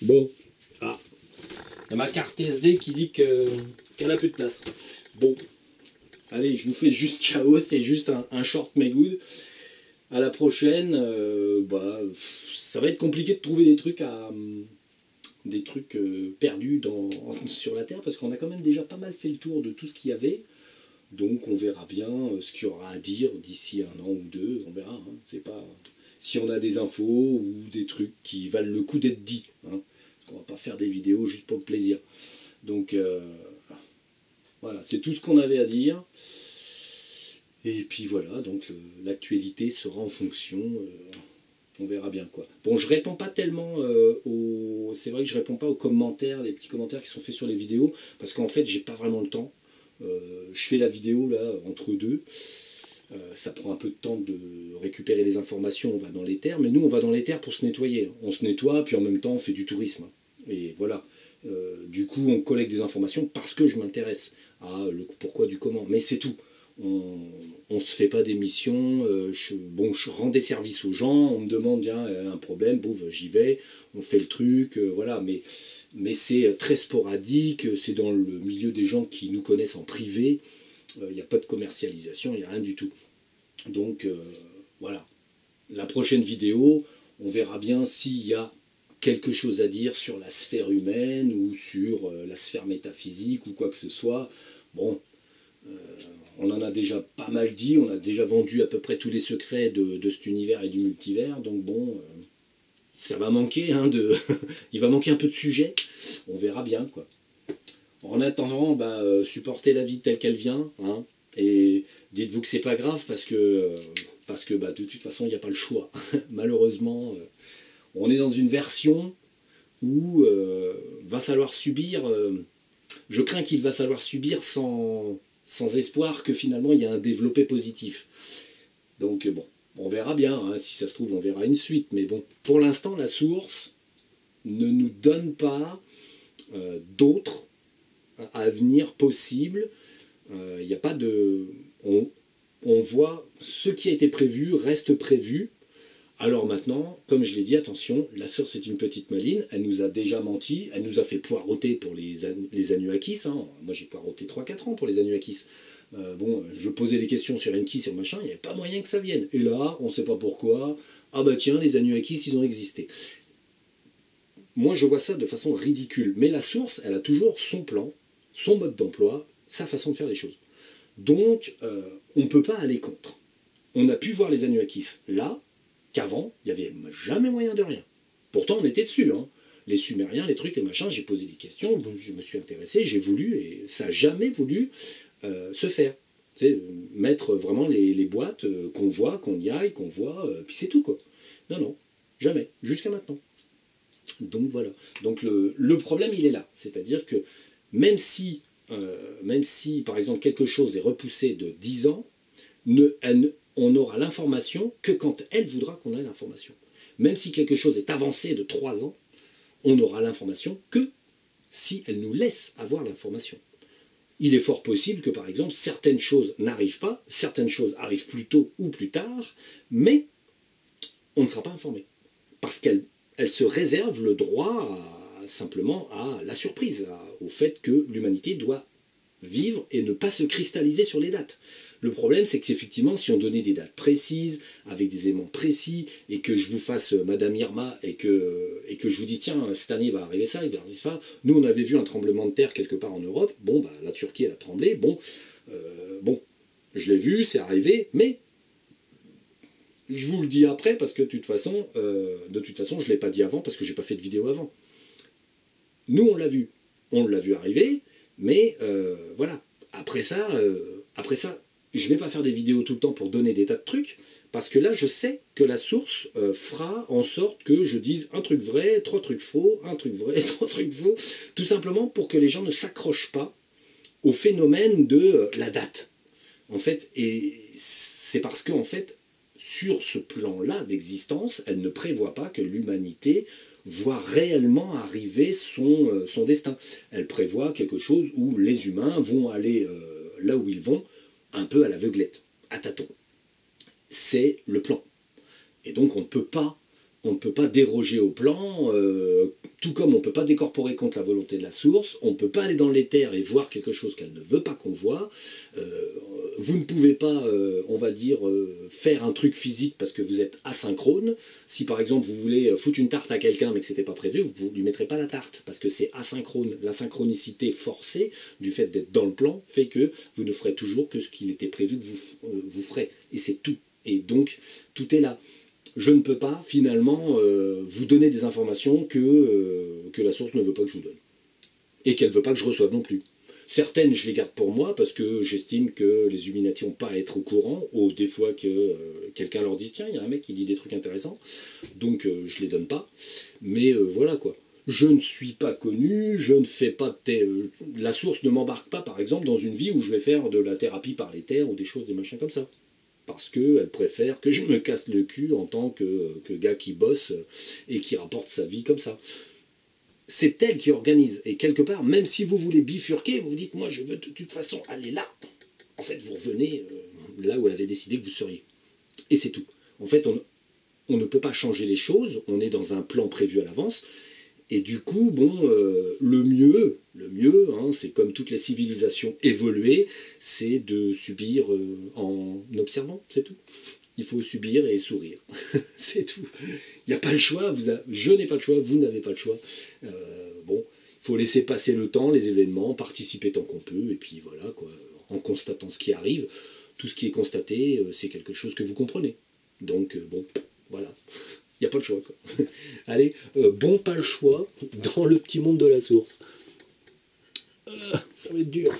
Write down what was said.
Bon. Ah. Il y a ma carte SD qui dit qu'elle a plus de place. Bon. Allez, je vous fais juste ciao, c'est juste un short mais good. À la prochaine, ça va être compliqué de trouver des trucs perdus sur la Terre, parce qu'on a quand même déjà pas mal fait le tour de tout ce qu'il y avait. Donc on verra bien ce qu'il y aura à dire d'ici 1 an ou 2, on verra. Hein. C'est pas si on a des infos ou des trucs qui valent le coup d'être dit. Hein. Parce qu'on va pas faire des vidéos juste pour le plaisir. Donc voilà, c'est tout ce qu'on avait à dire. Et puis voilà, donc l'actualité sera en fonction. On verra bien quoi. Bon, je réponds pas tellement c'est vrai que je réponds pas aux commentaires, les petits commentaires qui sont faits sur les vidéos, parce qu'en fait, j'ai pas vraiment le temps. Je fais la vidéo là entre deux. Ça prend un peu de temps de récupérer les informations. On va dans les terres, mais nous, on va dans les terres pour se nettoyer. On se nettoie, puis en même temps, on fait du tourisme. Et voilà. Du coup, on collecte des informations parce que je m'intéresse à le pourquoi du comment. Mais c'est tout. On ne se fait pas d'émission. Je rends des services aux gens. On me demande un problème, bouf, j'y vais. On fait le truc, voilà. Mais c'est très sporadique. C'est dans le milieu des gens qui nous connaissent en privé. Il n'y a pas de commercialisation, il n'y a rien du tout. Donc voilà. La prochaine vidéo, on verra bien s'il y a quelque chose à dire sur la sphère humaine ou sur la sphère métaphysique ou quoi que ce soit. Bon. On en a déjà pas mal dit, on a déjà vendu à peu près tous les secrets de cet univers et du multivers, donc bon, ça va manquer, il va manquer un peu de sujet, on verra bien quoi. En attendant, supportez la vie telle qu'elle vient, hein, et dites-vous que c'est pas grave parce que de toute façon il n'y a pas le choix. Malheureusement, on est dans une version où va falloir subir, je crains qu'il va falloir subir sans espoir que finalement il y a un développé positif. Donc bon, on verra bien, hein, si ça se trouve on verra une suite, mais bon, pour l'instant la source ne nous donne pas d'autres avenirs possibles. Il n'y a pas de... On voit ce qui a été prévu reste prévu. Alors maintenant, comme je l'ai dit, attention, la source est une petite maline, elle nous a déjà menti, elle nous a fait poireauter pour les Anuakis, hein. Moi j'ai poireauté 3-4 ans pour les Anuakis. Je posais des questions sur Enki, sur machin, il n'y avait pas moyen que ça vienne. Et là, on ne sait pas pourquoi, ah bah tiens, les Anuakis, ils ont existé. Moi je vois ça de façon ridicule, mais la source, elle a toujours son plan, son mode d'emploi, sa façon de faire les choses. Donc, on ne peut pas aller contre. On a pu voir les Anuakis là, qu'avant, il n'y avait jamais moyen de rien. Pourtant, on était dessus. Hein. Les Sumériens, les trucs, les machins, j'ai posé des questions, je me suis intéressé, j'ai voulu, et ça n'a jamais voulu se faire. C'est mettre vraiment les boîtes qu'on voit, qu'on y aille, qu'on voit, puis c'est tout, quoi. Non, non, jamais, jusqu'à maintenant. Donc voilà. Donc le problème, il est là. C'est-à-dire que même si, par exemple, quelque chose est repoussé de 10 ans, on n'aura l'information que quand elle voudra qu'on ait l'information. Même si quelque chose est avancé de 3 ans, on n'aura l'information que si elle nous laisse avoir l'information. Il est fort possible que, par exemple, certaines choses n'arrivent pas, certaines choses arrivent plus tôt ou plus tard, mais on ne sera pas informé. Parce qu'elle se réserve le droit simplement à la surprise, au fait que l'humanité doit vivre et ne pas se cristalliser sur les dates. Le problème, c'est qu'effectivement, si on donnait des dates précises, avec des éléments précis, et que je vous fasse Madame Irma, et que je vous dis, tiens, cette année, il va arriver ça, il va arriver ça. Nous, on avait vu un tremblement de terre quelque part en Europe. Bon, la Turquie, elle a tremblé. Bon, je l'ai vu, c'est arrivé, mais je vous le dis après, parce que de toute façon, je ne l'ai pas dit avant, parce que je n'ai pas fait de vidéo avant. Nous, on l'a vu. On l'a vu arriver, mais voilà. Après ça, je ne vais pas faire des vidéos tout le temps pour donner des tas de trucs, parce que là, je sais que la source fera en sorte que je dise un truc vrai, 3 trucs faux, un truc vrai, 3 trucs faux, tout simplement pour que les gens ne s'accrochent pas au phénomène de la date. En fait, et c'est parce qu'en fait, sur ce plan-là d'existence, elle ne prévoit pas que l'humanité voit réellement arriver son destin. Elle prévoit quelque chose où les humains vont aller là où ils vont, un peu à l'aveuglette, à tâtons. C'est le plan. Et donc on ne peut pas déroger au plan Tout comme on ne peut pas décorporer contre la volonté de la source, on ne peut pas aller dans l'éther et voir quelque chose qu'elle ne veut pas qu'on voit. Vous ne pouvez pas, on va dire, faire un truc physique parce que vous êtes asynchrone. Si par exemple vous voulez foutre une tarte à quelqu'un mais que ce n'était pas prévu, vous ne lui mettrez pas la tarte parce que c'est asynchrone. La synchronicité forcée du fait d'être dans le plan fait que vous ne ferez toujours que ce qu'il était prévu que vous ferez. Et c'est tout. Et donc, tout est là. Je ne peux pas, finalement, vous donner des informations que la source ne veut pas que je vous donne. Et qu'elle ne veut pas que je reçoive non plus. Certaines, je les garde pour moi parce que j'estime que les Illuminati n'ont pas à être au courant, des fois que quelqu'un leur dise « Tiens, il y a un mec qui dit des trucs intéressants », donc je ne les donne pas. Mais voilà quoi. Je ne suis pas connu, je ne fais pas de la source ne m'embarque pas, par exemple, dans une vie où je vais faire de la thérapie par l'éther ou des choses, des machins comme ça. Parce qu'elle préfère que je me casse le cul en tant que gars qui bosse et qui rapporte sa vie comme ça. C'est elle qui organise. Et quelque part, même si vous voulez bifurquer, vous vous dites, moi je veux de toute façon aller là. En fait, vous revenez là où elle avait décidé que vous seriez. Et c'est tout. En fait, on ne peut pas changer les choses, on est dans un plan prévu à l'avance. Et du coup, bon, le mieux, hein, c'est comme toutes les civilisations évoluées, c'est de subir en observant, c'est tout. Il faut subir et sourire, c'est tout. Il n'y a pas le choix, je n'ai pas le choix, vous n'avez pas le choix. Bon, il faut laisser passer le temps, les événements, participer tant qu'on peut, et puis voilà, quoi, en constatant ce qui arrive. Tout ce qui est constaté, c'est quelque chose que vous comprenez. Donc, bon, voilà. Il n'y a pas le choix, quoi. Allez, bon pas le choix dans le petit monde de la source. Ça va être dur.